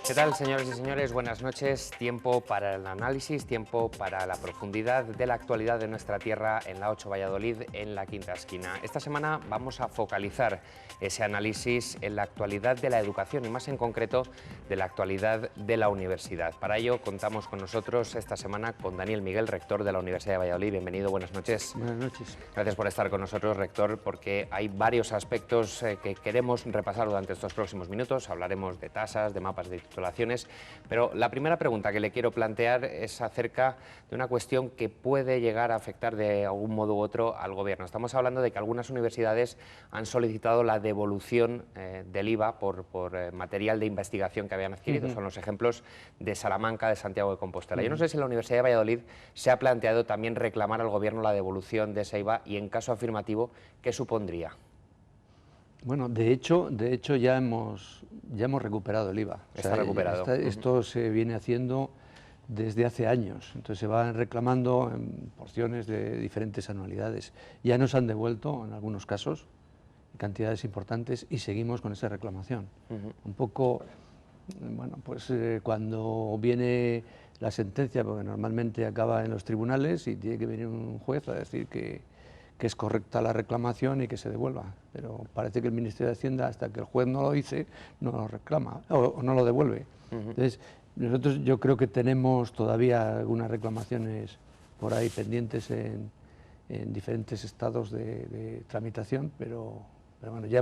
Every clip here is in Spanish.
¿Qué tal, señores y señores? Buenas noches. Tiempo para el análisis, tiempo para la profundidad de la actualidad de nuestra tierra en la 8 Valladolid, en la Quinta Esquina. Esta semana vamos a focalizar ese análisis en la actualidad de la educación y más en concreto de la actualidad de la universidad. Para ello contamos con nosotros esta semana con Daniel Miguel, rector de la Universidad de Valladolid. Bienvenido, buenas noches. Buenas noches. Gracias por estar con nosotros, rector, porque hay varios aspectos que queremos repasar durante estos próximos minutos. Hablaremos de tasas, de mapas de titulaciones, pero la primera pregunta que le quiero plantear es acerca de una cuestión que puede llegar a afectar de algún modo u otro al Gobierno. Estamos hablando de que algunas universidades han solicitado la devolución del IVA por material de investigación que habían adquirido. Son los ejemplos de Salamanca, de Santiago de Compostela. Yo no sé si la Universidad de Valladolid se ha planteado también reclamar al Gobierno la devolución de ese IVA y, en caso afirmativo, ¿qué supondría? Bueno, de hecho ya hemos recuperado el IVA. Está recuperado. Esto se viene haciendo desde hace años, entonces se van reclamando en porciones de diferentes anualidades. Ya nos han devuelto, en algunos casos, cantidades importantes y seguimos con esa reclamación. Un poco, bueno, pues cuando viene la sentencia, porque normalmente acaba en los tribunales y tiene que venir un juez a decir que es correcta la reclamación y que se devuelva, pero parece que el Ministerio de Hacienda, hasta que el juez no lo dice, no lo reclama o no lo devuelve. Entonces, nosotros yo creo que tenemos todavía algunas reclamaciones por ahí pendientes en diferentes estados de tramitación, pero bueno, ya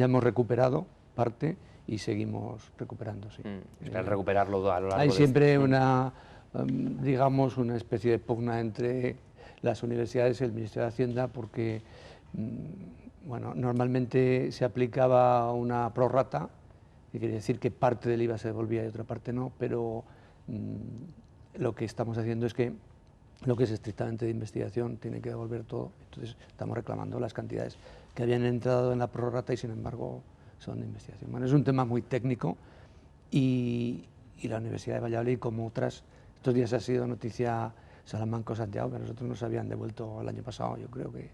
hemos recuperado parte y seguimos recuperando, sí. Esperar recuperarlo a lo largo Hay de siempre digamos, una especie de pugna entre las universidades y el Ministerio de Hacienda, porque bueno, normalmente se aplicaba una prorrata, que quiere decir que parte del IVA se devolvía y otra parte no, pero lo que estamos haciendo es que lo que es estrictamente de investigación tiene que devolver todo. Entonces estamos reclamando las cantidades que habían entrado en la prorrata y sin embargo son de investigación. Bueno, es un tema muy técnico y la Universidad de Valladolid, como otras, estos días ha sido noticia Salamanca o Santiago, que a nosotros nos habían devuelto el año pasado, yo creo que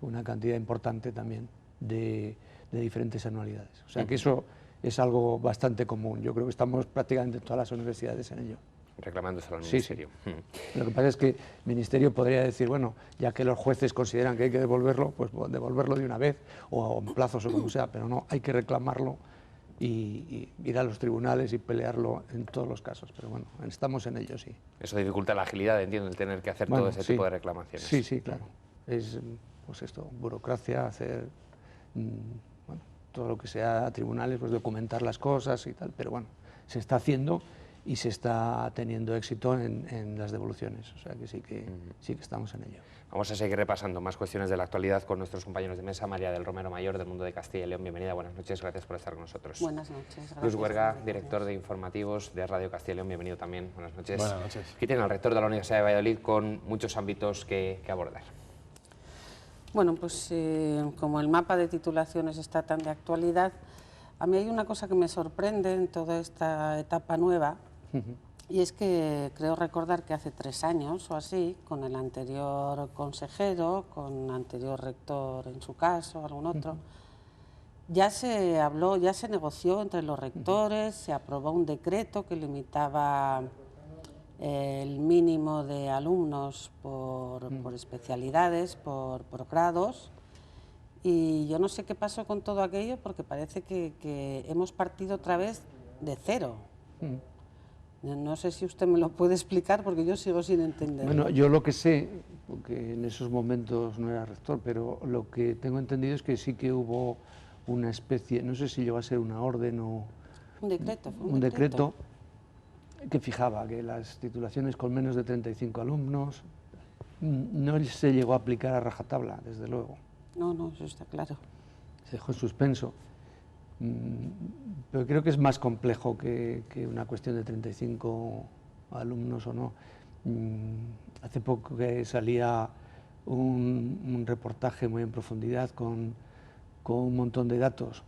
una cantidad importante también de diferentes anualidades. O sea que eso es algo bastante común. Yo creo que estamos prácticamente todas las universidades en ello. Reclamándoselo al Ministerio. Sí. Lo que pasa es que el Ministerio podría decir, bueno, ya que los jueces consideran que hay que devolverlo, pues devolverlo de una vez o en plazos o como sea, pero no, hay que reclamarlo y ir a los tribunales y pelearlo en todos los casos. Pero bueno, estamos en ello, sí. Eso dificulta la agilidad, entiendo, el tener que hacer todo ese tipo de reclamaciones. Sí, claro. Es, pues esto, burocracia, hacer bueno, todo lo que sea a tribunales, pues documentar las cosas y tal, pero bueno, se está haciendo y se está teniendo éxito en las devoluciones, o sea que sí que estamos en ello. Vamos a seguir repasando más cuestiones de la actualidad con nuestros compañeros de mesa. María del Romero Mayor, del Mundo de Castilla y León, bienvenida, buenas noches, gracias por estar con nosotros. Buenas noches. Gracias. Luis Huerga, director de informativos de Radio Castilla y León, bienvenido también, buenas noches. Buenas noches. Aquí tiene al rector de la Universidad de Valladolid con muchos ámbitos que abordar. Bueno, pues como el mapa de titulaciones está tan de actualidad, a mí hay una cosa que me sorprende en toda esta etapa nueva, y es que creo recordar que hace 3 años o así, con el anterior consejero, con el anterior rector en su caso, algún otro, ya se habló, ya se negoció entre los rectores, se aprobó un decreto que limitaba el mínimo de alumnos por especialidades, por grados, y yo no sé qué pasó con todo aquello porque parece que hemos partido otra vez de cero. No sé si usted me lo puede explicar porque yo sigo sin entender. Bueno, yo lo que sé, porque en esos momentos no era rector, pero lo que tengo entendido es que sí que hubo una especie, no sé si llegó a ser una orden o un decreto, un decreto que fijaba que las titulaciones con menos de 35 alumnos no se llegó a aplicar a rajatabla, desde luego. No, eso está claro. Se dejó en suspenso. Pero creo que es más complejo que una cuestión de 35 alumnos o no. Hace poco que salía un reportaje muy en profundidad con un montón de datos.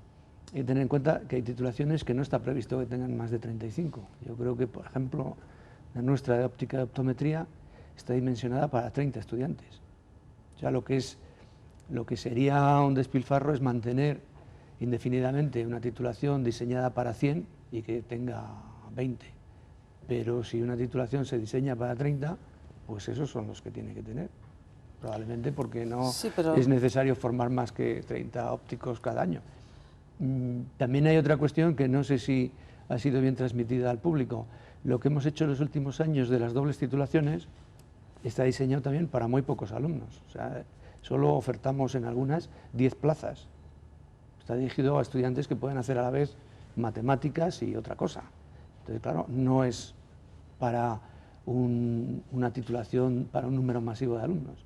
Hay que tener en cuenta que hay titulaciones que no está previsto que tengan más de 35. Yo creo que, por ejemplo, la nuestra de óptica de optometría está dimensionada para 30 estudiantes. O sea, lo que sería un despilfarro es mantener indefinidamente una titulación diseñada para 100 y que tenga 20. Pero si una titulación se diseña para 30, pues esos son los que tiene que tener. Probablemente porque no es necesario formar más que 30 ópticos cada año. También hay otra cuestión que no sé si ha sido bien transmitida al público. Lo que hemos hecho en los últimos años de las dobles titulaciones está diseñado también para muy pocos alumnos. O sea, solo ofertamos en algunas 10 plazas. Está dirigido a estudiantes que pueden hacer a la vez matemáticas y otra cosa. Entonces, claro, no es para una titulación para un número masivo de alumnos.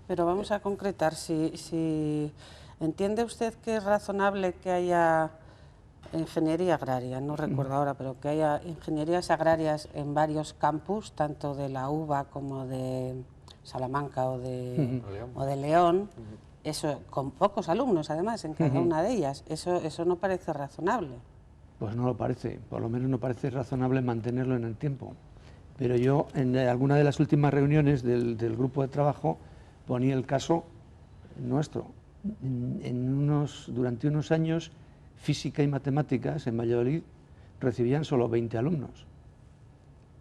Pero vamos a concretar, si entiende usted que es razonable que haya ingeniería agraria, no recuerdo ahora, pero que haya ingenierías agrarias en varios campus, tanto de la UBA como de Salamanca o de León, eso con pocos alumnos además en cada una de ellas, eso no parece razonable. Pues no lo parece, por lo menos no parece razonable mantenerlo en el tiempo. Pero yo en alguna de las últimas reuniones del grupo de trabajo ponía el caso nuestro. Durante unos años, física y matemáticas en Valladolid recibían solo 20 alumnos.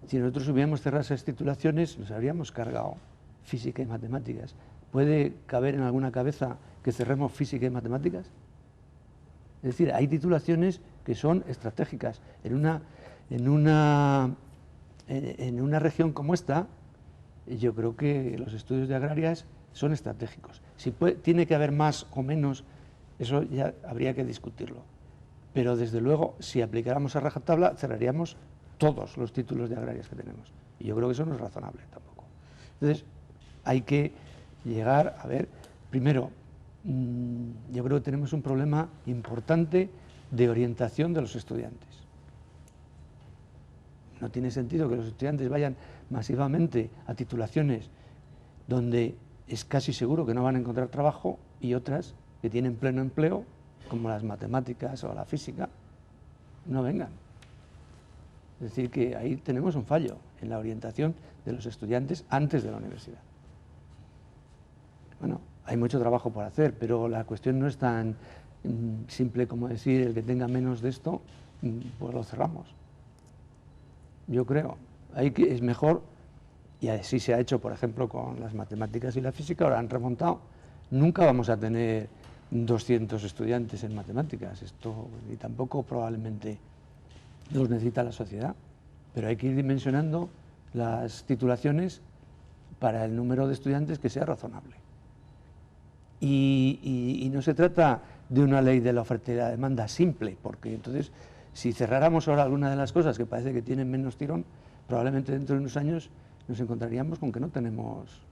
Si nosotros hubiéramos cerrado esas titulaciones, nos habríamos cargado física y matemáticas. ¿Puede caber en alguna cabeza que cerremos física y matemáticas? Es decir, hay titulaciones que son estratégicas. En una región como esta, yo creo que los estudios de agrarias son estratégicos. Si tiene que haber más o menos, eso ya habría que discutirlo. Pero desde luego, si aplicáramos a rajatabla, cerraríamos todos los títulos de agrarias que tenemos. Y yo creo que eso no es razonable tampoco. Entonces, hay que llegar a ver, primero, yo creo que tenemos un problema importante de orientación de los estudiantes. No tiene sentido que los estudiantes vayan masivamente a titulaciones donde es casi seguro que no van a encontrar trabajo y otras que tienen pleno empleo, como las matemáticas o la física, no vengan. Es decir, que ahí tenemos un fallo en la orientación de los estudiantes antes de la universidad. Bueno, hay mucho trabajo por hacer, pero la cuestión no es tan simple como decir el que tenga menos de esto, pues lo cerramos. Yo creo, es mejor, y así se ha hecho, por ejemplo, con las matemáticas y la física, ahora han remontado. Nunca vamos a tener 200 estudiantes en matemáticas, y tampoco probablemente los necesita la sociedad, pero hay que ir dimensionando las titulaciones para el número de estudiantes que sea razonable. Y no se trata de una ley de la oferta y la demanda simple, porque entonces, si cerráramos ahora alguna de las cosas que parece que tienen menos tirón, probablemente dentro de unos años nos encontraríamos con que no tenemos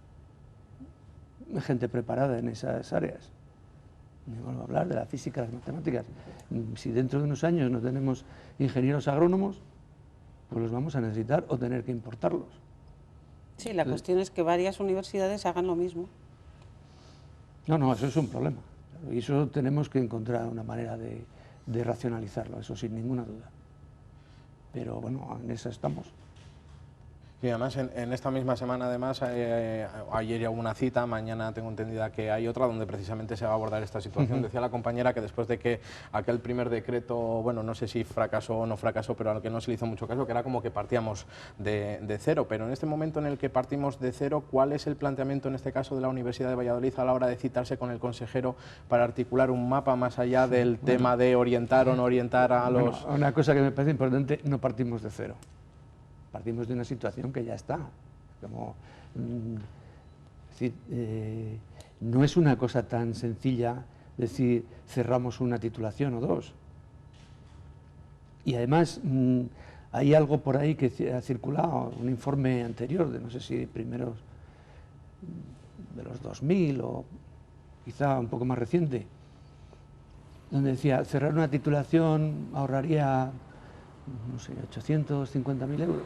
gente preparada en esas áreas. Me vuelvo a hablar de la física, las matemáticas. Si dentro de unos años no tenemos ingenieros agrónomos, pues los vamos a necesitar o tener que importarlos. Sí, la cuestión es que varias universidades hagan lo mismo. No, eso es un problema. Y eso tenemos que encontrar una manera de racionalizarlo, eso sin ninguna duda. Pero bueno, en esa estamos. Y además, en esta misma semana, además, ayer hubo una cita, mañana tengo entendida que hay otra, donde precisamente se va a abordar esta situación. Decía la compañera que después de que aquel primer decreto, bueno, no sé si fracasó o no fracasó, pero al que no se le hizo mucho caso, que era como que partíamos de cero. Pero en este momento en el que partimos de cero, ¿cuál es el planteamiento, en este caso, de la Universidad de Valladolid a la hora de citarse con el consejero para articular un mapa más allá del tema de orientar o no orientar a los...? Bueno, una cosa que me parece importante, no partimos de cero. Partimos de una situación que ya está. Es decir, no es una cosa tan sencilla decir cerramos una titulación o dos. Y además hay algo por ahí que ha circulado, un informe anterior, de no sé si primeros de los 2000 o quizá un poco más reciente, donde decía cerrar una titulación ahorraría, no sé, 850.000 euros.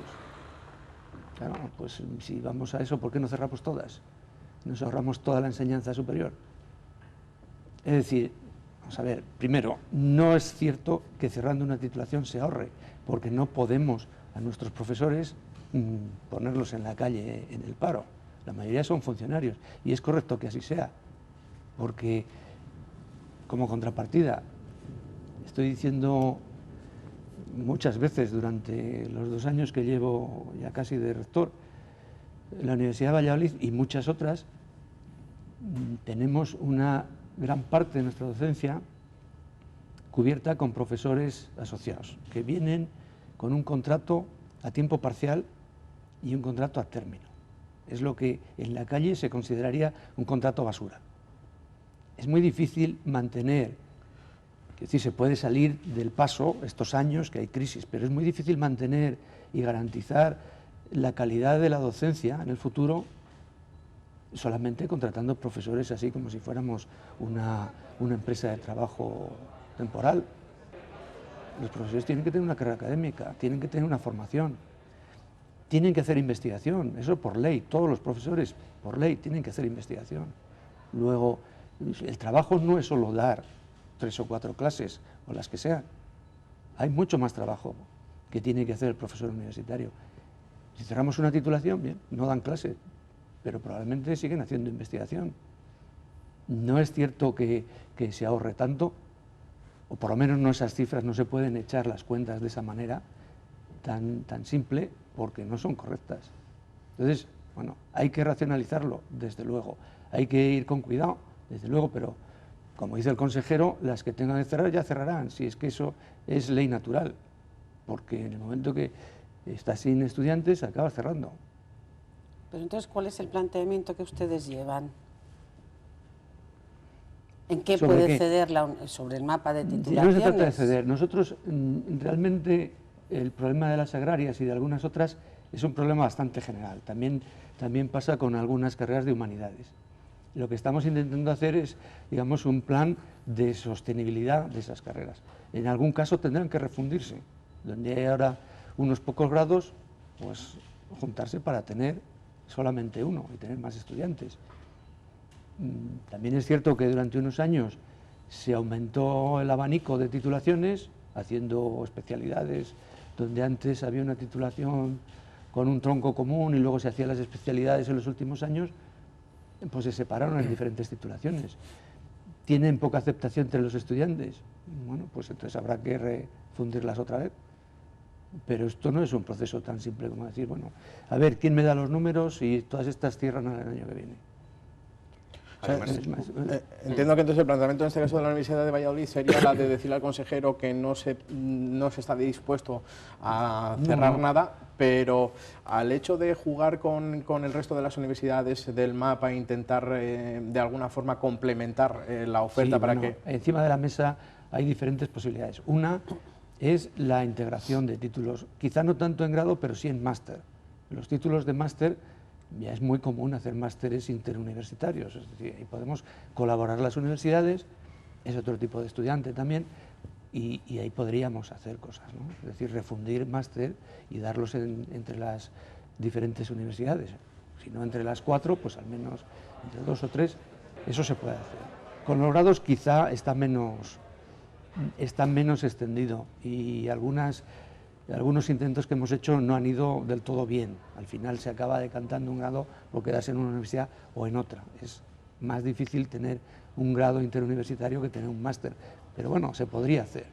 Claro, pues si vamos a eso, ¿por qué no cerramos todas? Nos ahorramos toda la enseñanza superior. Es decir, vamos a ver, primero, no es cierto que cerrando una titulación se ahorre, porque no podemos a nuestros profesores ponerlos en la calle, en el paro. La mayoría son funcionarios, y es correcto que así sea, porque como contrapartida estoy diciendo muchas veces durante los 2 años que llevo ya casi de rector, la Universidad de Valladolid y muchas otras, tenemos una gran parte de nuestra docencia cubierta con profesores asociados, que vienen con un contrato a tiempo parcial y un contrato a término. Es lo que en la calle se consideraría un contrato basura. Es muy difícil mantener, es decir, se puede salir del paso estos años que hay crisis, pero es muy difícil mantener y garantizar la calidad de la docencia en el futuro solamente contratando profesores así como si fuéramos una empresa de trabajo temporal. Los profesores tienen que tener una carrera académica, tienen que tener una formación, tienen que hacer investigación, eso por ley, todos los profesores por ley tienen que hacer investigación. Luego, el trabajo no es solo dar 3 o 4 clases o las que sean, hay mucho más trabajo que tiene que hacer el profesor universitario. Si cerramos una titulación, bien, no dan clase, pero probablemente siguen haciendo investigación. No es cierto que se ahorre tanto, o por lo menos no esas cifras, no se pueden echar las cuentas de esa manera tan simple, porque no son correctas. Entonces, bueno, hay que racionalizarlo, desde luego. Hay que ir con cuidado, desde luego, pero como dice el consejero, las que tengan que cerrar ya cerrarán, si es que eso es ley natural, porque en el momento que estás sin estudiantes, acabas cerrando. Pero entonces, ¿cuál es el planteamiento que ustedes llevan? ¿En qué puede ceder sobre el mapa de titulaciones? No se trata de ceder. Nosotros, realmente, el problema de las agrarias y de algunas otras es un problema bastante general. También pasa con algunas carreras de humanidades. Lo que estamos intentando hacer es, digamos, un plan de sostenibilidad de esas carreras. En algún caso tendrán que refundirse. Donde hay ahora unos pocos grados, pues juntarse para tener solamente uno y tener más estudiantes. También es cierto que durante unos años se aumentó el abanico de titulaciones, haciendo especialidades donde antes había una titulación con un tronco común y luego se hacían las especialidades en los últimos años, pues se separaron en diferentes titulaciones. ¿Tienen poca aceptación entre los estudiantes? Bueno, pues entonces habrá que refundirlas otra vez. Pero esto no es un proceso tan simple como decir, bueno, a ver, ¿quién me da los números y todas estas cierran el año que viene? Además, entiendo que entonces el planteamiento en este caso de la Universidad de Valladolid sería la de decirle al consejero que no se está dispuesto a cerrar nada, pero al hecho de jugar con el resto de las universidades del mapa e intentar de alguna forma complementar la oferta para que... Encima de la mesa hay diferentes posibilidades. Una es la integración de títulos, quizá no tanto en grado, pero sí en máster. Los títulos de máster, ya es muy común hacer másteres interuniversitarios, es decir, ahí podemos colaborar las universidades, es otro tipo de estudiante también, y ahí podríamos hacer cosas, ¿no? Es decir, refundir máster y darlos entre las diferentes universidades. Si no entre las 4, pues al menos entre 2 o 3, eso se puede hacer. Con los grados quizá está menos extendido y algunos intentos que hemos hecho no han ido del todo bien. Al final se acaba decantando un grado por quedarse en una universidad o en otra. Es más difícil tener un grado interuniversitario que tener un máster, pero bueno, se podría hacer.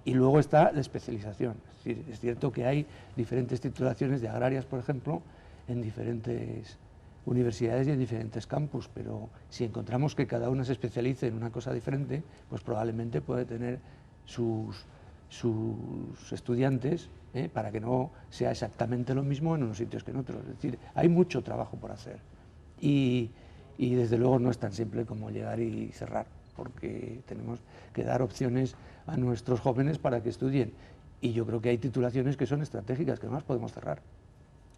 Y luego está la especialización. Es decir, es cierto que hay diferentes titulaciones de agrarias, por ejemplo, en diferentes universidades y en diferentes campus, pero si encontramos que cada una se especialice en una cosa diferente, pues probablemente puede tener sus estudiantes, para que no sea exactamente lo mismo en unos sitios que en otros. Es decir, hay mucho trabajo por hacer y desde luego no es tan simple como llegar y cerrar, porque tenemos que dar opciones a nuestros jóvenes para que estudien, y yo creo que hay titulaciones que son estratégicas, que no las podemos cerrar.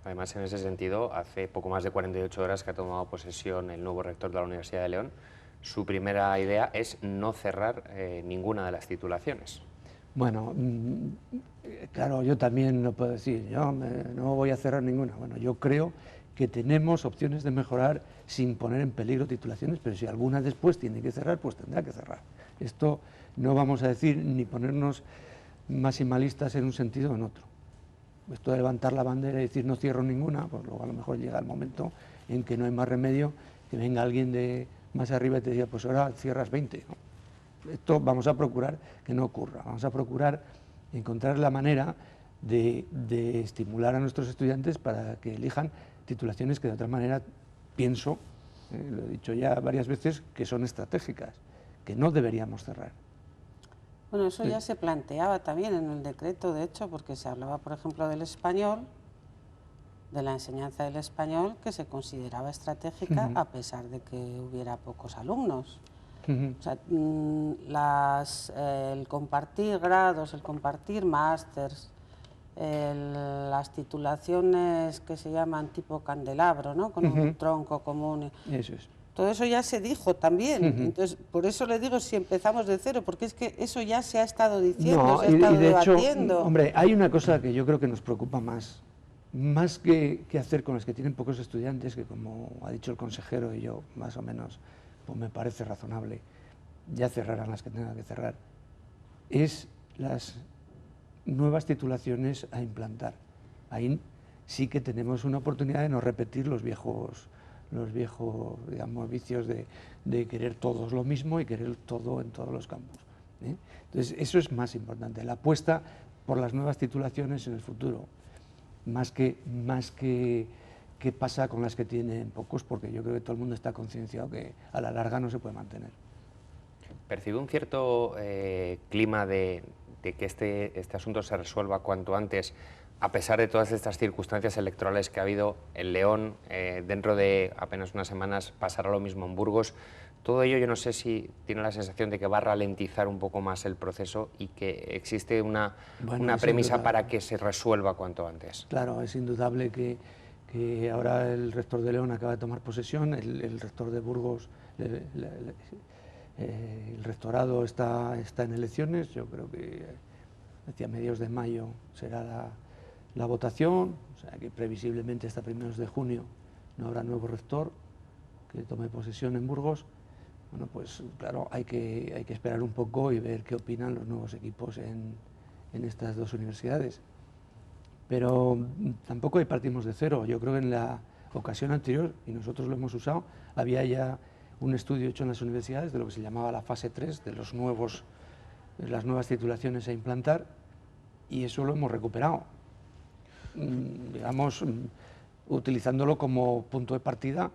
Además, en ese sentido, hace poco más de 48 horas que ha tomado posesión el nuevo rector de la Universidad de León. Su primera idea es no cerrar ninguna de las titulaciones. Bueno, claro, yo también lo puedo decir, yo no voy a cerrar ninguna. Bueno, yo creo que tenemos opciones de mejorar sin poner en peligro titulaciones, pero si alguna después tiene que cerrar, pues tendrá que cerrar. Esto no vamos a decir ni ponernos maximalistas en un sentido o en otro. Esto de levantar la bandera y decir no cierro ninguna, pues luego a lo mejor llega el momento en que no hay más remedio que venga alguien de más arriba y te diga, pues ahora cierras 20, ¿no? Esto vamos a procurar que no ocurra, vamos a procurar encontrar la manera de estimular a nuestros estudiantes para que elijan titulaciones que de otra manera pienso, lo he dicho ya varias veces, que son estratégicas, que no deberíamos cerrar. Bueno, eso ya se planteaba también en el decreto, de hecho, porque se hablaba, por ejemplo, del español, de la enseñanza del español, que se consideraba estratégica a pesar de que hubiera pocos alumnos. O sea, el compartir grados, el compartir másters, las titulaciones que se llaman tipo candelabro, ¿no? Con un tronco común. Eso es. Todo eso ya se dijo también. Entonces, por eso le digo si empezamos de cero, porque es que eso ya se ha estado diciendo, No, se ha estado de hecho, debatiendo. hombre, hay una cosa que yo creo que nos preocupa más que hacer con los que tienen pocos estudiantes, que como ha dicho el consejero y yo, más o menos, pues me parece razonable, ya cerrarán las que tengan que cerrar, es las nuevas titulaciones a implantar. Ahí sí que tenemos una oportunidad de no repetir los viejos digamos, vicios de querer todos lo mismo y querer todo en todos los campos, ¿eh? Entonces, eso es más importante, la apuesta por las nuevas titulaciones en el futuro, más que qué pasa con las que tienen pocos, porque yo creo que todo el mundo está concienciado que a la larga no se puede mantener. ¿Percibe un cierto clima de que este asunto se resuelva cuanto antes, a pesar de todas estas circunstancias electorales que ha habido en León? Dentro de apenas unas semanas pasará lo mismo en Burgos. Todo ello, yo no sé si tiene la sensación de que va a ralentizar un poco más el proceso y que existe una premisa para que se resuelva cuanto antes. Claro, es indudable que ahora el rector de León acaba de tomar posesión, el rector de Burgos, el rectorado está en elecciones. Yo creo que hacia mediados de mayo será la votación, o sea que previsiblemente hasta primeros de junio no habrá nuevo rector que tome posesión en Burgos. Bueno, pues claro, hay que esperar un poco y ver qué opinan los nuevos equipos en estas dos universidades. Pero tampoco ahí partimos de cero. Yo creo que en la ocasión anterior, y nosotros lo hemos usado, había ya un estudio hecho en las universidades de lo que se llamaba la fase 3, de las nuevas titulaciones a implantar, y eso lo hemos recuperado, digamos, utilizándolo como punto de partida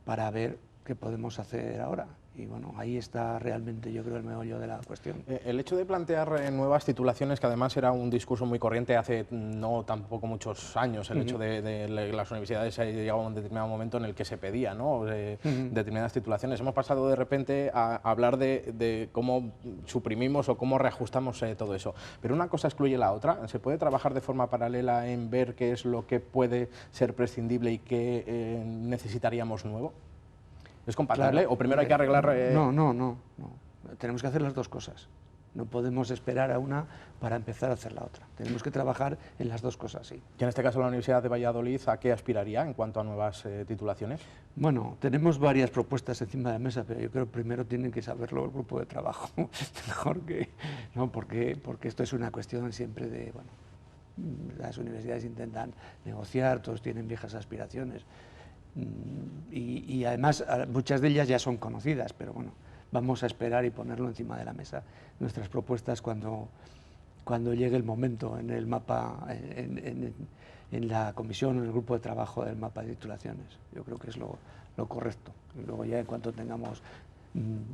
para ver qué podemos hacer ahora. Y bueno, ahí está realmente, yo creo, el meollo de la cuestión. El hecho de plantear nuevas titulaciones, que además era un discurso muy corriente hace no tampoco muchos años, el hecho de las universidades llegaba a un determinado momento en el que se pedía, ¿no? Determinadas titulaciones. Hemos pasado de repente a hablar de cómo suprimimos o cómo reajustamos todo eso. Pero una cosa excluye la otra. ¿Se puede trabajar de forma paralela en ver qué es lo que puede ser prescindible y qué necesitaríamos nuevo? ¿Es compatible? Claro, ¿o primero hay que arreglar...? No. Tenemos que hacer las dos cosas. No podemos esperar a una para empezar a hacer la otra. Tenemos que trabajar en las dos cosas, sí. ¿Y en este caso la Universidad de Valladolid a qué aspiraría en cuanto a nuevas titulaciones? Bueno, tenemos varias propuestas encima de la mesa, pero yo creo que primero tienen que saberlo el grupo de trabajo. Mejor que... ¿no? Porque esto es una cuestión siempre de... Bueno, las universidades intentan negociar, todos tienen viejas aspiraciones. Y además muchas de ellas ya son conocidas, pero bueno, vamos a esperar y ponerlo encima de la mesa, nuestras propuestas cuando llegue el momento en el mapa, en la comisión, en el grupo de trabajo del mapa de titulaciones. Yo creo que es lo correcto. Y luego ya en cuanto tengamos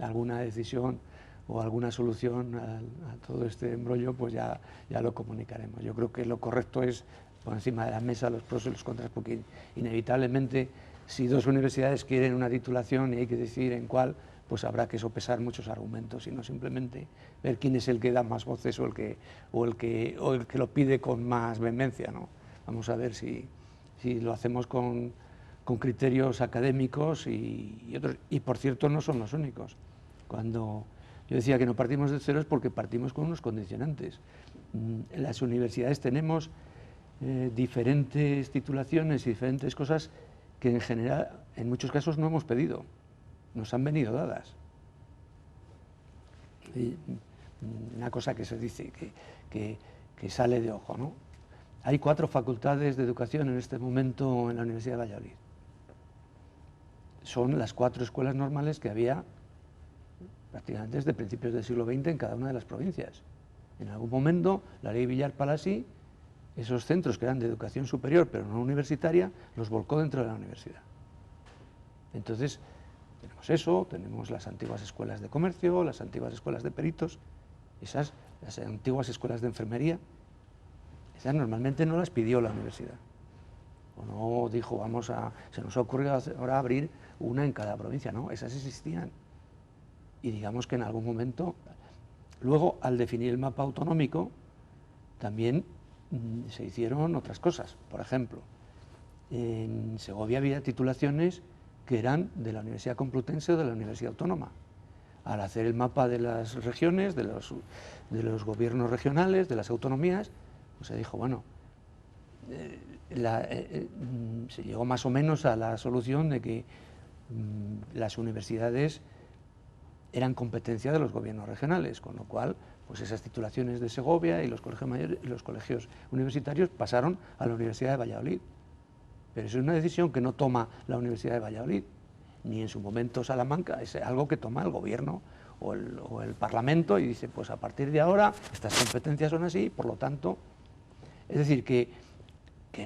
alguna decisión o alguna solución a todo este embrollo, pues ya lo comunicaremos. Yo creo que lo correcto es poner encima de la mesa los pros y los contras, porque inevitablemente si dos universidades quieren una titulación y hay que decidir en cuál, pues habrá que sopesar muchos argumentos y no simplemente ver quién es el que da más voces o el que lo pide con más vehemencia, ¿no? Vamos a ver si lo hacemos con criterios académicos y otros. Y por cierto, no son los únicos. Cuando yo decía que no partimos de cero es porque partimos con unos condicionantes. En las universidades tenemos diferentes titulaciones y diferentes cosas que en general, en muchos casos, no hemos pedido, nos han venido dadas. Y una cosa que se dice, que sale de ojo, ¿no? Hay 4 facultades de educación en este momento en la Universidad de Valladolid. Son las 4 escuelas normales que había prácticamente desde principios del siglo XX en cada una de las provincias. En algún momento, la ley Villar-Palasí, esos centros que eran de educación superior pero no universitaria, los volcó dentro de la universidad. Entonces, tenemos eso, tenemos las antiguas escuelas de comercio, las antiguas escuelas de peritos, las antiguas escuelas de enfermería, esas normalmente no las pidió la universidad. O no dijo, se nos ha ocurrido ahora abrir una en cada provincia, no, esas existían. Y digamos que en algún momento, luego al definir el mapa autonómico, también se hicieron otras cosas. Por ejemplo, en Segovia había titulaciones que eran de la Universidad Complutense o de la Universidad Autónoma. Al hacer el mapa de las regiones, de los gobiernos regionales, de las autonomías, pues se dijo, bueno, se llegó más o menos a la solución de que las universidades eran competencia de los gobiernos regionales, con lo cual pues esas titulaciones de Segovia y los colegios mayores, los colegios universitarios pasaron a la Universidad de Valladolid. Pero eso es una decisión que no toma la Universidad de Valladolid, ni en su momento Salamanca, es algo que toma el gobierno o el Parlamento y dice, pues a partir de ahora estas competencias son así, por lo tanto, es decir, que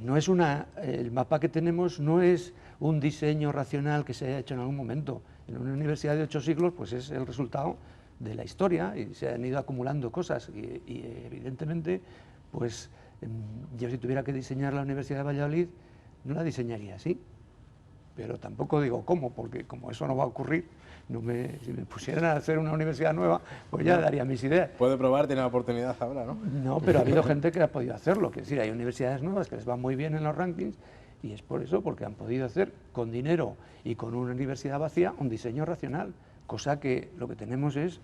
no es el mapa que tenemos no es un diseño racional que se haya hecho en algún momento. En una universidad de 8 siglos, pues es el resultado de la historia y se han ido acumulando cosas y evidentemente, pues yo si tuviera que diseñar la Universidad de Valladolid, no la diseñaría así, pero tampoco digo cómo, porque como eso no va a ocurrir, si me pusieran a hacer una universidad nueva, pues ya daría mis ideas. Puede probar, tiene la oportunidad ahora, ¿no? No, pero ha habido gente que ha podido hacerlo, que es decir, hay universidades nuevas que les va muy bien en los rankings y es por eso, porque han podido hacer con dinero y con una universidad vacía un diseño racional, cosa que lo que tenemos es,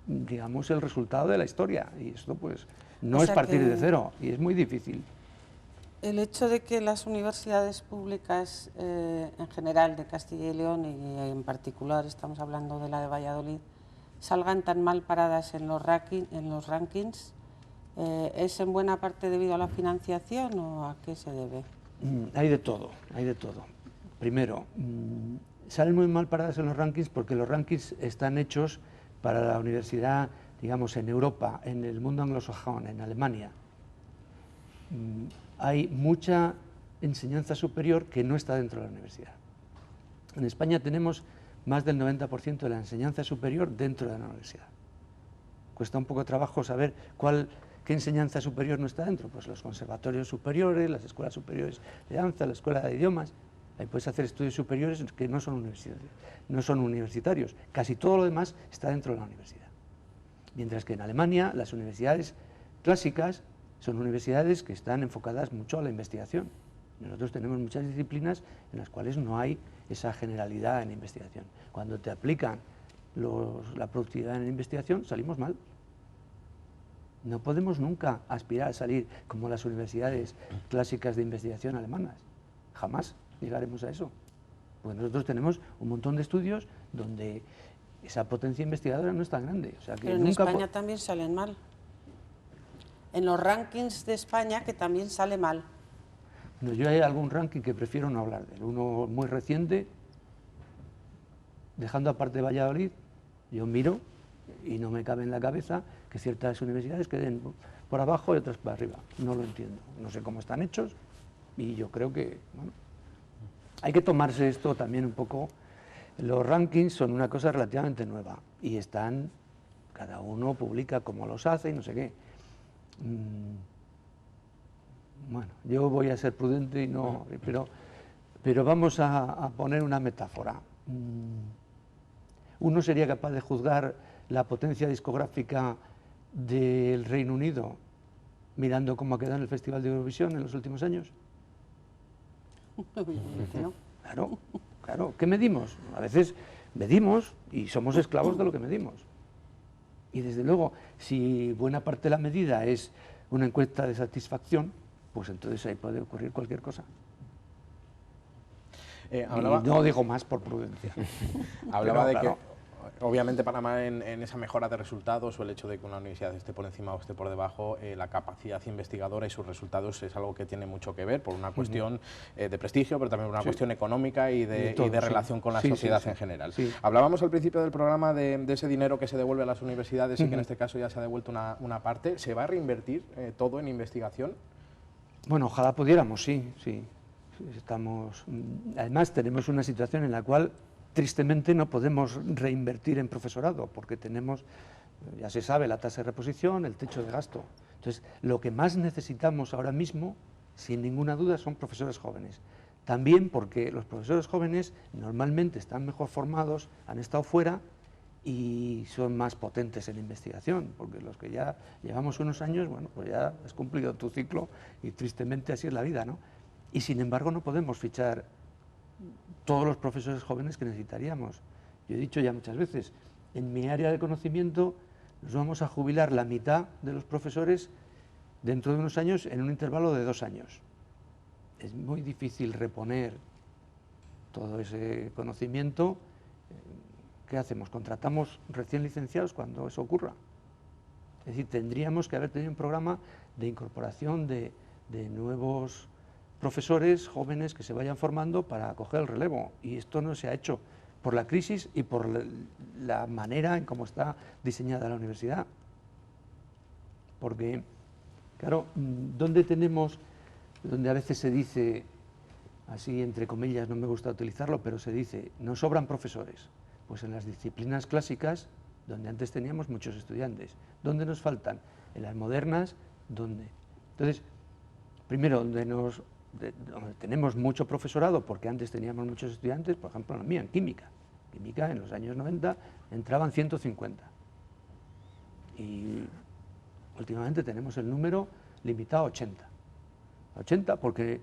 digamos, el resultado de la historia y esto pues no es partir de cero y es muy difícil. El hecho de que las universidades públicas en general de Castilla y León y en particular, estamos hablando de la de Valladolid, salgan tan mal paradas en los rankings, ¿es en buena parte debido a la financiación o a qué se debe? Hay de todo, hay de todo. Primero, salen muy mal paradas en los rankings porque los rankings están hechos para la universidad, digamos, en Europa, en el mundo anglosajón, en Alemania. Hay mucha enseñanza superior que no está dentro de la universidad. En España tenemos más del 90% de la enseñanza superior dentro de la universidad. Cuesta un poco de trabajo saber qué enseñanza superior no está dentro. Pues los conservatorios superiores, las escuelas superiores de danza, la escuela de idiomas. Ahí puedes hacer estudios superiores que no son universitarios. Casi todo lo demás está dentro de la universidad. Mientras que en Alemania las universidades clásicas son universidades que están enfocadas mucho a la investigación. Nosotros tenemos muchas disciplinas en las cuales no hay esa generalidad en la investigación. Cuando te aplican la productividad en la investigación, salimos mal. No podemos nunca aspirar a salir como las universidades clásicas de investigación alemanas. Jamás llegaremos a eso. Porque nosotros tenemos un montón de estudios donde esa potencia investigadora no es tan grande. O sea, que pero en España también salen mal. En los rankings de España, que también sale mal. No, yo hay algún ranking que prefiero no hablar de él. Uno muy reciente, dejando aparte Valladolid, yo miro y no me cabe en la cabeza que ciertas universidades queden por abajo y otras por arriba. No lo entiendo. No sé cómo están hechos y yo creo que, bueno, hay que tomarse esto también un poco. Los rankings son una cosa relativamente nueva y cada uno publica cómo los hace y no sé qué. Bueno, yo voy a ser prudente y no, pero vamos a poner una metáfora. Uno sería capaz de juzgar la potencia discográfica del Reino Unido mirando cómo ha quedado en el Festival de Eurovisión en los últimos años. ¿No? Claro. ¿Qué medimos? A veces medimos y somos esclavos de lo que medimos. Y desde luego, si buena parte de la medida es una encuesta de satisfacción, pues entonces ahí puede ocurrir cualquier cosa. Y no digo más por prudencia. Hablaba Obviamente Panamá en esa mejora de resultados o el hecho de que una universidad esté por encima o esté por debajo, la capacidad investigadora y sus resultados es algo que tiene mucho que ver por una cuestión de prestigio, pero también por una cuestión económica y de relación con la sociedad en general. Hablábamos al principio del programa de ese dinero que se devuelve a las universidades y que en este caso ya se ha devuelto una parte. ¿Se va a reinvertir todo en investigación? Bueno, ojalá pudiéramos, sí. Además, tenemos una situación en la cual tristemente no podemos reinvertir en profesorado porque tenemos, ya se sabe, la tasa de reposición, el techo de gasto. Entonces, lo que más necesitamos ahora mismo, sin ninguna duda, son profesores jóvenes. También porque los profesores jóvenes normalmente están mejor formados, han estado fuera y son más potentes en investigación, porque los que ya llevamos unos años, bueno, pues ya has cumplido tu ciclo y tristemente así es la vida, ¿no? Y sin embargo no podemos fichar todos los profesores jóvenes que necesitaríamos. Yo he dicho ya muchas veces, en mi área de conocimiento nos vamos a jubilar la mitad de los profesores dentro de unos años en un intervalo de 2 años. Es muy difícil reponer todo ese conocimiento. ¿Qué hacemos? ¿Contratamos recién licenciados cuando eso ocurra? Es decir, tendríamos que haber tenido un programa de incorporación de nuevos profesores jóvenes que se vayan formando para coger el relevo, y esto no se ha hecho por la crisis y por la manera en cómo está diseñada la universidad. Porque, claro, donde a veces se dice, así entre comillas, no me gusta utilizarlo, pero se dice, no sobran profesores, pues en las disciplinas clásicas, donde antes teníamos muchos estudiantes. ¿Dónde nos faltan? En las modernas, ¿dónde? Entonces, primero, donde tenemos mucho profesorado, porque antes teníamos muchos estudiantes, por ejemplo, la mía, en química. Química, en los años 90, entraban 150. Y últimamente tenemos el número limitado a 80. 80 porque,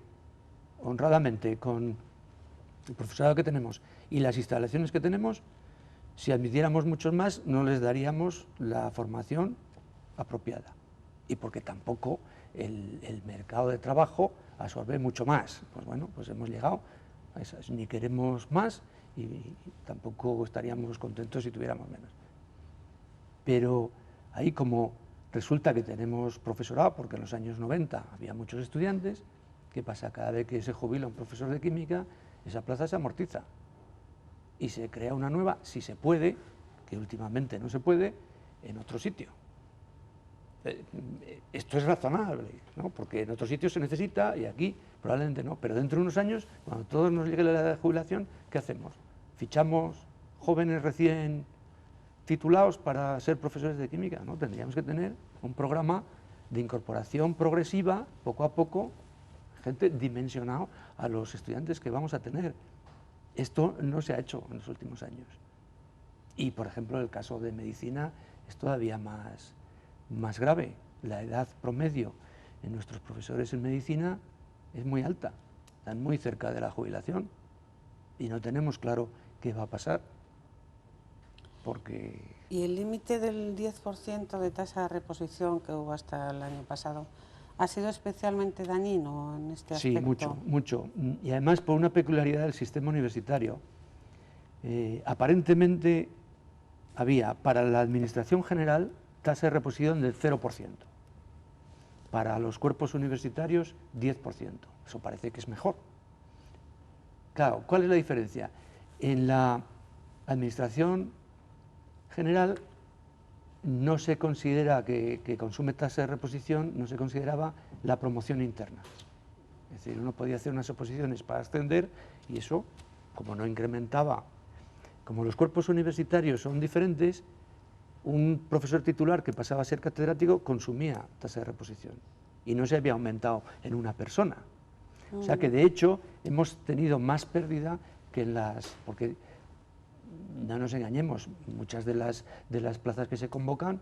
honradamente, con el profesorado que tenemos y las instalaciones que tenemos, si admitiéramos muchos más, no les daríamos la formación apropiada. Y porque tampoco el mercado de trabajo absorbe mucho más. Pues bueno, pues hemos llegado a esas. Ni queremos más y tampoco estaríamos contentos si tuviéramos menos. Pero ahí, como resulta que tenemos profesorado, porque en los años 90 había muchos estudiantes, ¿qué pasa? Cada vez que se jubila un profesor de química, esa plaza se amortiza y se crea una nueva, si se puede, que últimamente no se puede, en otro sitio. Esto es razonable, ¿no? Porque en otros sitios se necesita y aquí probablemente no, pero dentro de unos años, cuando todos nos llegue la edad de jubilación, ¿qué hacemos? ¿Fichamos jóvenes recién titulados para ser profesores de química? No, tendríamos que tener un programa de incorporación progresiva, poco a poco, gente dimensionado a los estudiantes que vamos a tener. Esto no se ha hecho en los últimos años. Y, por ejemplo, el caso de medicina es todavía más grave. La edad promedio en nuestros profesores en medicina es muy alta, están muy cerca de la jubilación y no tenemos claro qué va a pasar. Porque... ¿Y el límite del 10% de tasa de reposición que hubo hasta el año pasado ha sido especialmente dañino en este aspecto? Sí, mucho. Y además por una peculiaridad del sistema universitario. Aparentemente había para la administración general tasa de reposición del 0%. Para los cuerpos universitarios, 10%. Eso parece que es mejor. Claro, ¿cuál es la diferencia? En la administración general no se considera que consume tasa de reposición, no se consideraba la promoción interna. Es decir, uno podía hacer unas oposiciones para ascender y eso, como no incrementaba, como los cuerpos universitarios son diferentes, un profesor titular que pasaba a ser catedrático consumía tasa de reposición y no se había aumentado en una persona. O sea que de hecho hemos tenido más pérdida que en las... porque no nos engañemos, muchas de las plazas que se convocan,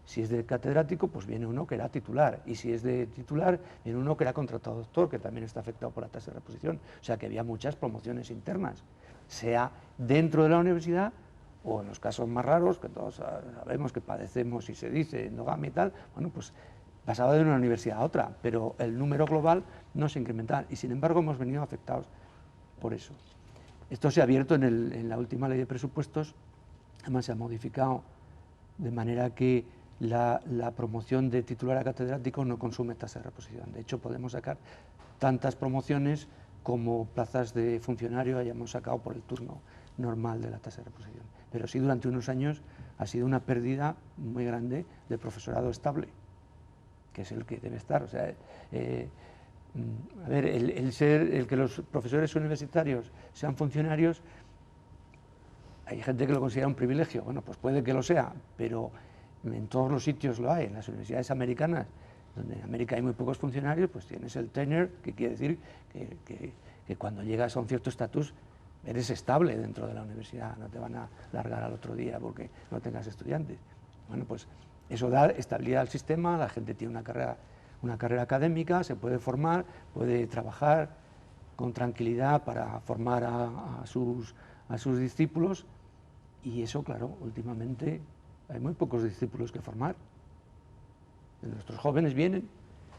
si es de catedrático, pues viene uno que era titular, y si es de titular, viene uno que era contratado doctor, que también está afectado por la tasa de reposición. O sea que había muchas promociones internas, sea dentro de la universidad o en los casos más raros, que todos sabemos que padecemos y se dice endogamia y tal, bueno, pues pasaba de una universidad a otra, pero el número global no se incrementaba y sin embargo hemos venido afectados por eso. Esto se ha abierto en la última ley de presupuestos Además se ha modificado de manera que la promoción de titular a catedrático no consume tasa de reposición. De hecho, podemos sacar tantas promociones como plazas de funcionario hayamos sacado por el turno normal de la tasa de reposición. Pero sí, durante unos años ha sido una pérdida muy grande de profesorado estable, que es el que debe estar. O sea, a ver, el que los profesores universitarios sean funcionarios, hay gente que lo considera un privilegio. Bueno, pues puede que lo sea, pero en todos los sitios lo hay. En las universidades americanas, donde en América hay muy pocos funcionarios, pues tienes el tenure, que quiere decir que cuando llegas a un cierto estatus eres estable dentro de la universidad, no te van a largar al otro día porque no tengas estudiantes. Bueno, pues eso da estabilidad al sistema, la gente tiene una carrera académica, se puede formar, puede trabajar con tranquilidad para formar a sus discípulos, y eso, claro, últimamente hay muy pocos discípulos que formar. Nuestros jóvenes vienen,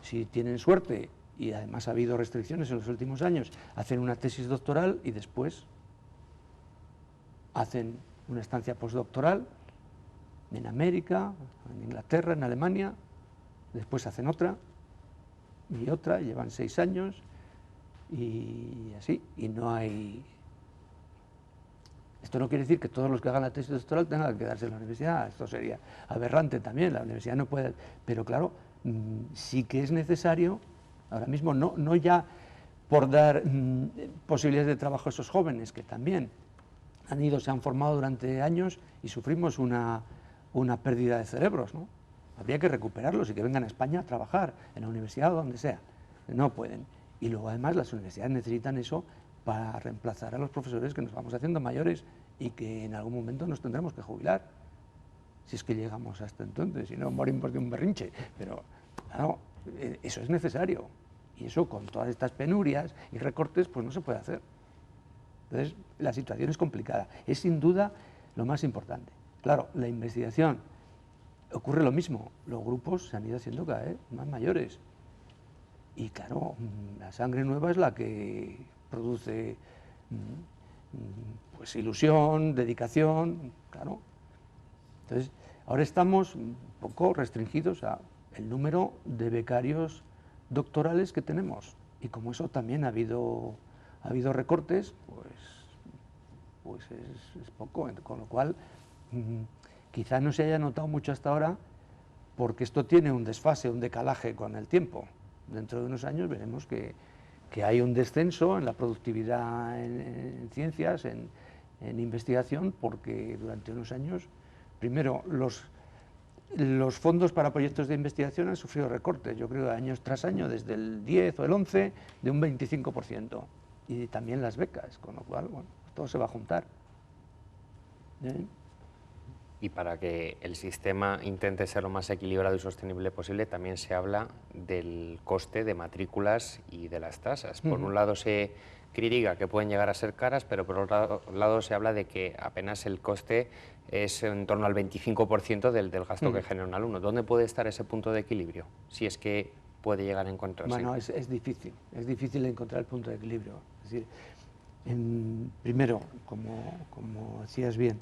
si tienen suerte, y además ha habido restricciones en los últimos años, hacen una tesis doctoral y después hacen una estancia postdoctoral en América, en Inglaterra, en Alemania, después hacen otra, llevan 6 años y así, y no hay... Esto no quiere decir que todos los que hagan la tesis doctoral tengan que quedarse en la universidad, esto sería aberrante también, la universidad no puede... Pero claro, sí que es necesario, ahora mismo, no ya por dar posibilidades de trabajo a esos jóvenes, que también se han formado durante años y sufrimos una pérdida de cerebros, ¿no? Habría que recuperarlos y que vengan a España a trabajar, en la universidad o donde sea. No pueden. Y luego además las universidades necesitan eso para reemplazar a los profesores que nos vamos haciendo mayores y que en algún momento nos tendremos que jubilar, si es que llegamos hasta entonces, si no morimos de un berrinche. Pero claro, eso es necesario, y eso con todas estas penurias y recortes pues no se puede hacer. Entonces la situación es complicada, es sin duda lo más importante. Claro, la investigación, ocurre lo mismo, los grupos se han ido haciendo cada vez más mayores, y claro, la sangre nueva es la que produce pues ilusión, dedicación, claro. Entonces, ahora estamos un poco restringidos a el número de becarios doctorales que tenemos, y como eso también ha habido recortes, pues es poco, con lo cual quizá no se haya notado mucho hasta ahora, porque esto tiene un desfase, un decalaje con el tiempo. Dentro de unos años veremos que hay un descenso en la productividad en ciencias, en investigación, porque durante unos años, primero, los fondos para proyectos de investigación han sufrido recortes, yo creo, año tras año, desde el 10 o el 11, de un 25%, y también las becas, con lo cual, bueno, todo se va a juntar. Y para que el sistema intente ser lo más equilibrado y sostenible posible, también se habla del coste de matrículas y de las tasas. Por un lado se critica que pueden llegar a ser caras, pero por otro lado se habla de que apenas el coste es en torno al 25% del gasto que genera un alumno. ¿Dónde puede estar ese punto de equilibrio, si es que puede llegar a encontrarse? Bueno, es difícil encontrar el punto de equilibrio. Es decir, primero, como decías bien,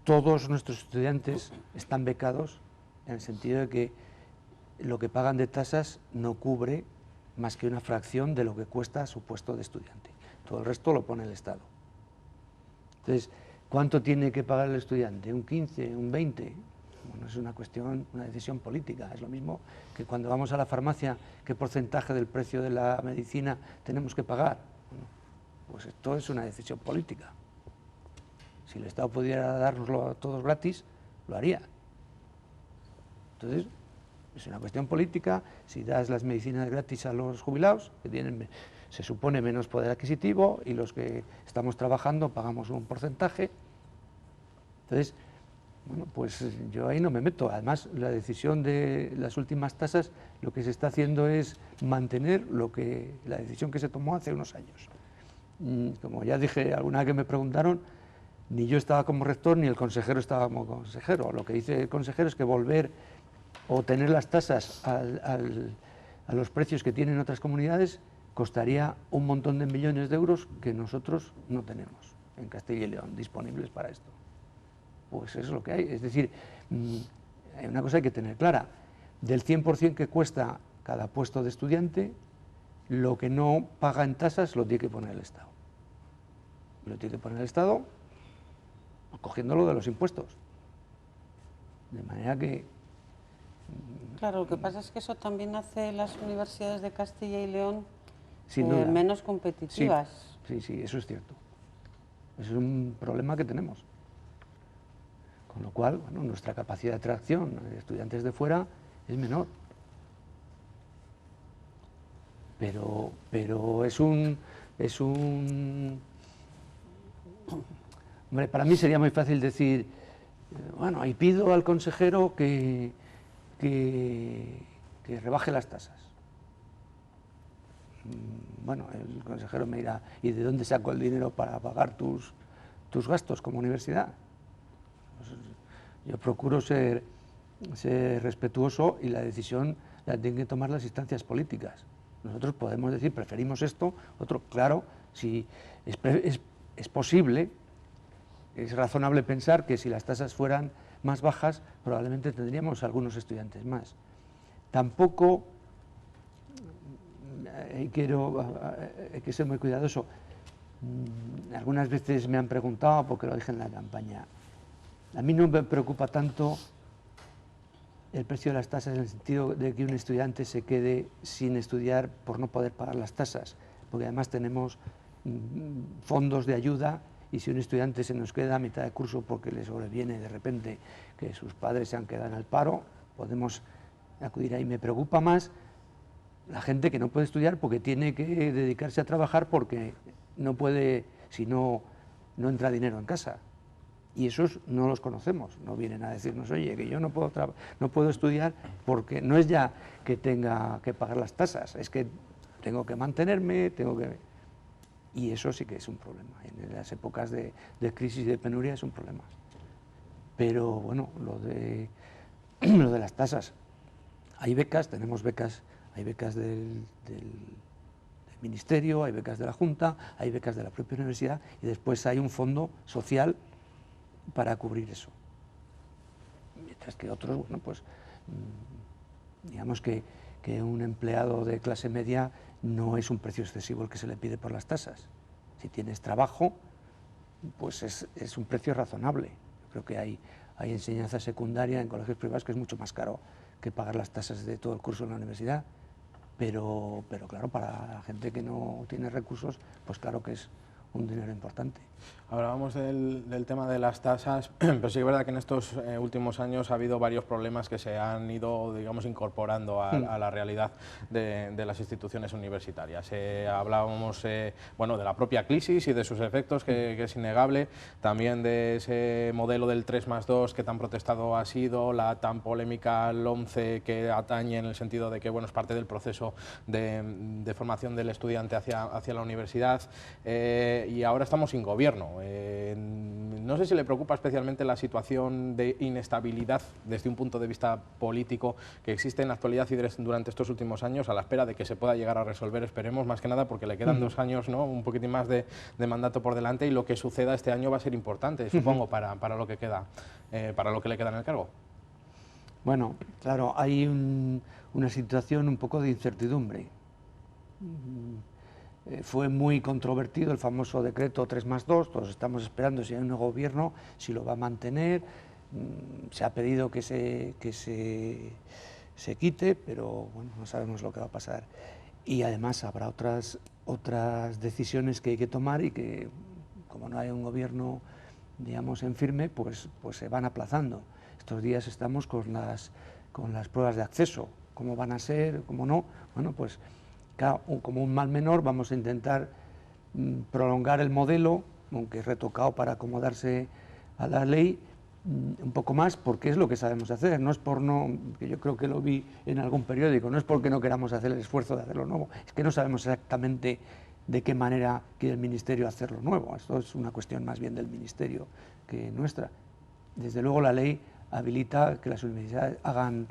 todos nuestros estudiantes están becados, en el sentido de que lo que pagan de tasas no cubre más que una fracción de lo que cuesta su puesto de estudiante. Todo el resto lo pone el Estado. Entonces, ¿cuánto tiene que pagar el estudiante? ¿Un 15, un 20? Bueno, es una cuestión, una decisión política. Es lo mismo que cuando vamos a la farmacia, ¿qué porcentaje del precio de la medicina tenemos que pagar? Bueno, pues esto es una decisión política. Si el Estado pudiera dárnoslo a todos gratis, lo haría. Entonces, es una cuestión política. Si das las medicinas gratis a los jubilados, que tienen, se supone, menos poder adquisitivo, y los que estamos trabajando pagamos un porcentaje. Entonces, bueno, pues yo ahí no me meto. Además, la decisión de las últimas tasas, lo que se está haciendo es mantener la decisión que se tomó hace unos años. Como ya dije alguna vez que me preguntaron, ni yo estaba como rector, ni el consejero estaba como consejero. Lo que dice el consejero es que volver o tener las tasas a los precios que tienen otras comunidades costaría un montón de millones de euros que nosotros no tenemos en Castilla y León disponibles para esto. pues eso es lo que hay. Es decir, hay una cosa hay que tener clara, del 100% que cuesta cada puesto de estudiante, lo que no paga en tasas lo tiene que poner el Estado. Lo tiene que poner el Estado cogiéndolo de los impuestos. De manera que... Claro, lo que pasa es que eso también hace las universidades de Castilla y León Sin duda. menos competitivas. Sí, eso es cierto. Eso es un problema que tenemos. Con lo cual, bueno, nuestra capacidad de atracción de estudiantes de fuera es menor. Pero es un... Hombre, para mí sería muy fácil decir, bueno, y pido al consejero que rebaje las tasas. Bueno, el consejero me dirá, ¿y de dónde saco el dinero para pagar tus gastos como universidad? Pues yo procuro ser respetuoso y la decisión la tienen que tomar las instancias políticas. Nosotros podemos decir, preferimos esto, otro, claro, si es posible, es razonable pensar que si las tasas fueran más bajas, probablemente tendríamos algunos estudiantes más. Tampoco, hay que ser muy cuidadoso, algunas veces me han preguntado, porque lo dije en la campaña, a mí no me preocupa tanto el precio de las tasas en el sentido de que un estudiante se quede sin estudiar por no poder pagar las tasas, porque además tenemos fondos de ayuda y si un estudiante se nos queda a mitad de curso porque le sobreviene de repente que sus padres se han quedado en el paro, podemos acudir ahí. Me preocupa más la gente que no puede estudiar porque tiene que dedicarse a trabajar porque no puede, si no entra dinero en casa. Y esos no los conocemos, no vienen a decirnos, oye, que yo no puedo estudiar porque no es ya que tenga que pagar las tasas, es que tengo que mantenerme, Y eso sí que es un problema, en las épocas de crisis y de penuria es un problema. Pero bueno, lo de las tasas, hay becas, tenemos becas, hay becas del Ministerio, hay becas de la Junta, hay becas de la propia universidad y después hay un fondo social para cubrir eso. Mientras que otros, bueno, pues digamos que un empleado de clase media no es un precio excesivo el que se le pide por las tasas. Si tienes trabajo, pues es un precio razonable. Yo creo que hay enseñanza secundaria en colegios privados que es mucho más caro que pagar las tasas de todo el curso en la universidad, pero claro, para la gente que no tiene recursos, pues claro que es un dinero importante. Hablábamos del tema de las tasas, pero sí que es verdad que en estos últimos años ha habido varios problemas que se han ido, digamos, incorporando a la realidad de las instituciones universitarias. Hablábamos, bueno, de la propia crisis y de sus efectos, que es innegable, también de ese modelo del 3+2 que tan protestado ha sido, la tan polémica LOMCE que atañe en el sentido de que, bueno, es parte del proceso de formación del estudiante hacia la universidad, y ahora estamos sin gobierno. No sé si le preocupa especialmente la situación de inestabilidad desde un punto de vista político que existe en la actualidad y durante estos últimos años, a la espera de que se pueda llegar a resolver, esperemos, más que nada porque le quedan 2 años, ¿no?, un poquitín más de mandato por delante, y lo que suceda este año va a ser importante, supongo, para lo que queda, para lo que le queda en el cargo. Bueno, claro, hay una situación un poco de incertidumbre. Fue muy controvertido el famoso decreto 3+2, todos estamos esperando si hay un nuevo gobierno, si lo va a mantener, se ha pedido que se quite, pero bueno, no sabemos lo que va a pasar. Y además habrá otras decisiones que hay que tomar y que, como no hay un gobierno, digamos, en firme, pues se van aplazando. Estos días estamos con las pruebas de acceso, cómo van a ser, cómo no, bueno, pues claro, como un mal menor vamos a intentar prolongar el modelo, aunque retocado para acomodarse a la ley, un poco más, porque es lo que sabemos hacer, no es que yo creo que lo vi en algún periódico, no es porque no queramos hacer el esfuerzo de hacerlo nuevo, es que no sabemos exactamente de qué manera quiere el Ministerio hacerlo nuevo, esto es una cuestión más bien del Ministerio que nuestra. Desde luego la ley habilita que las universidades hagan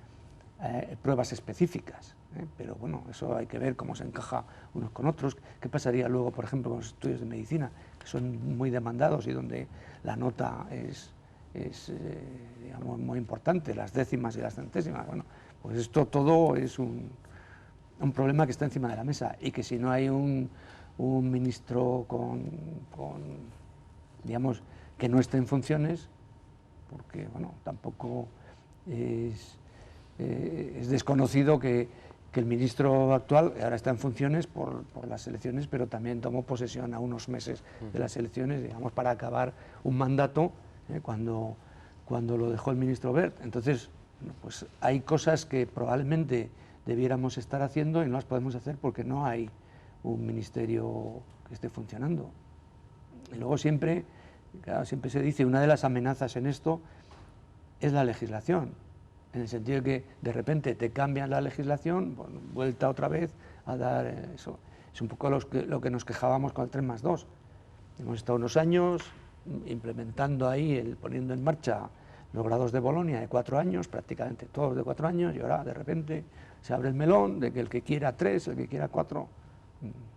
pruebas específicas, pero bueno, eso hay que ver cómo se encaja unos con otros. ¿Qué pasaría luego, por ejemplo, con los estudios de medicina, que son muy demandados y donde la nota es digamos, muy importante, las décimas y las centésimas. Bueno, pues esto todo es un problema que está encima de la mesa y que si no hay un ministro digamos, que no esté en funciones, porque bueno, tampoco es desconocido que el ministro actual ahora está en funciones por las elecciones, pero también tomó posesión a unos meses de las elecciones, digamos, para acabar un mandato cuando lo dejó el ministro Wert. Entonces, pues hay cosas que probablemente debiéramos estar haciendo y no las podemos hacer porque no hay un ministerio que esté funcionando. Y luego siempre se dice, una de las amenazas en esto es la legislación, en el sentido de que de repente te cambian la legislación, bueno, vuelta otra vez a dar eso. Es un poco lo que nos quejábamos con el 3+2. Hemos estado unos años implementando ahí, poniendo en marcha los grados de Bolonia de 4 años, prácticamente todos de 4 años, y ahora de repente se abre el melón de que el que quiera 3, el que quiera 4,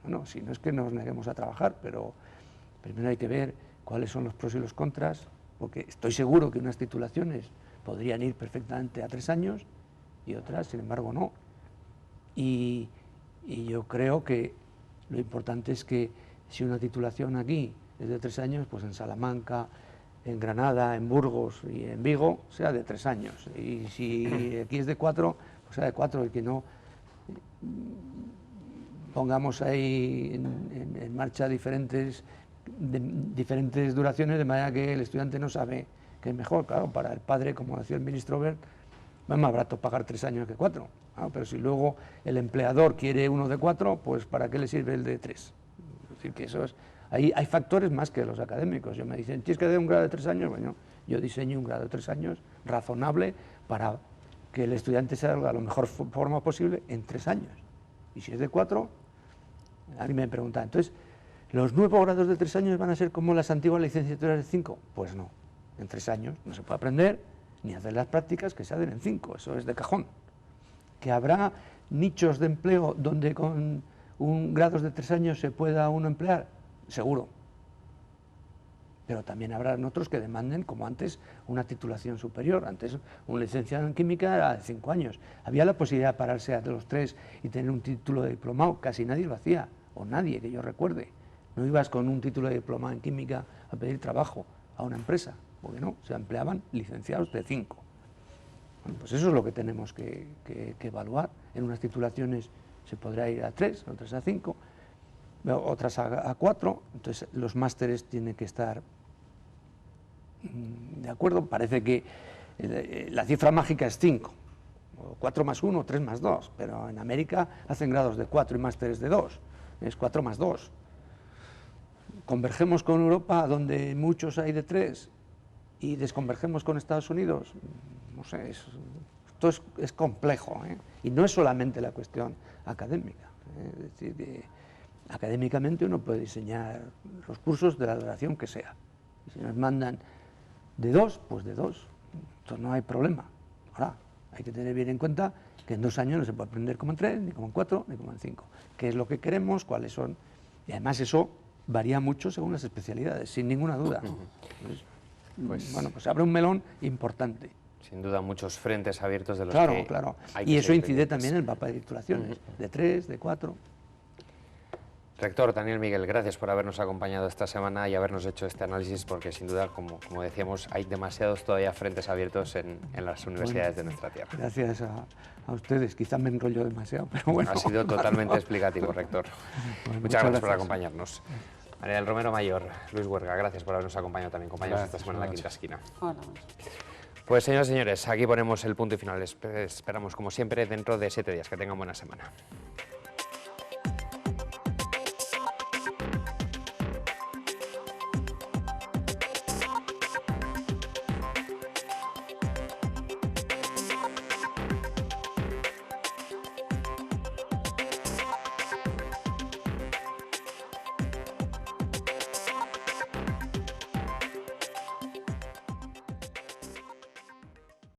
bueno, si no es que nos neguemos a trabajar, pero primero hay que ver cuáles son los pros y los contras, porque estoy seguro que unas titulaciones podrían ir perfectamente a 3 años y otras, sin embargo, no. Y yo creo que lo importante es que si una titulación aquí es de 3 años, pues en Salamanca, en Granada, en Burgos y en Vigo sea de 3 años. Y si aquí es de 4, pues sea de 4, y que no pongamos ahí en marcha diferentes duraciones, de manera que el estudiante no sabe qué es mejor. Claro, para el padre, como decía el ministro Wert, es más barato pagar 3 años que 4. Pero si luego el empleador quiere uno de 4, pues ¿para qué le sirve el de 3? Es decir, que eso es... Hay factores más que los académicos. Yo me dicen, ¿tienes que dar un grado de 3 años? Bueno, yo diseño un grado de 3 años razonable para que el estudiante salga de la mejor forma posible en 3 años. Y si es de 4, alguien me pregunta, entonces, ¿los nuevos grados de 3 años van a ser como las antiguas licenciaturas de 5? Pues no. En 3 años no se puede aprender ni hacer las prácticas que se hacen en 5. Eso es de cajón. Que habrá nichos de empleo donde con grados de 3 años se pueda uno emplear, seguro. Pero también habrá otros que demanden, como antes, una titulación superior. Antes, un licenciado en química era de 5 años. Había la posibilidad de pararse a los 3 y tener un título de diplomado. Casi nadie lo hacía, o nadie que yo recuerde. No ibas con un título de diplomado en química a pedir trabajo a una empresa, porque no, se empleaban licenciados de 5. Bueno, pues eso es lo que tenemos que evaluar. En unas titulaciones se podrá ir a 3, otras a 5, otras a 4, entonces los másteres tienen que estar de acuerdo. Parece que la cifra mágica es 5, 4+1, 3+2, pero en América hacen grados de 4 y másteres de 2, es 4+2. Convergemos con Europa, donde muchos hay de 3, y desconvergemos con Estados Unidos. No sé, esto es complejo, y no es solamente la cuestión académica. Es decir, que académicamente uno puede diseñar los cursos de la duración que sea. Y si nos mandan de 2, pues de 2. Entonces no hay problema. Ahora, hay que tener bien en cuenta que en 2 años no se puede aprender como en 3, ni como en 4, ni como en 5. ¿Qué es lo que queremos? ¿Cuáles son? Y además eso varía mucho según las especialidades, sin ninguna duda. Entonces, bueno, pues abre un melón importante. Sin duda, muchos frentes abiertos de los que... Claro, y eso incide también en el mapa de titulaciones, de 3, de 4... Rector Daniel Miguel, gracias por habernos acompañado esta semana y habernos hecho este análisis, porque sin duda, como decíamos, hay demasiados todavía frentes abiertos en las universidades de nuestra tierra. Gracias a ustedes, quizás me enrollo demasiado, pero bueno. Ha sido totalmente explicativo, rector. Bueno, muchas gracias por acompañarnos. María del Romero Mayor, Luis Huerga, gracias por habernos acompañado también, compañeros, esta semana en La Quinta Esquina. Hola. Pues señoras y señores, aquí ponemos el punto y final. Esperamos, como siempre, dentro de 7 días. Que tengan buena semana.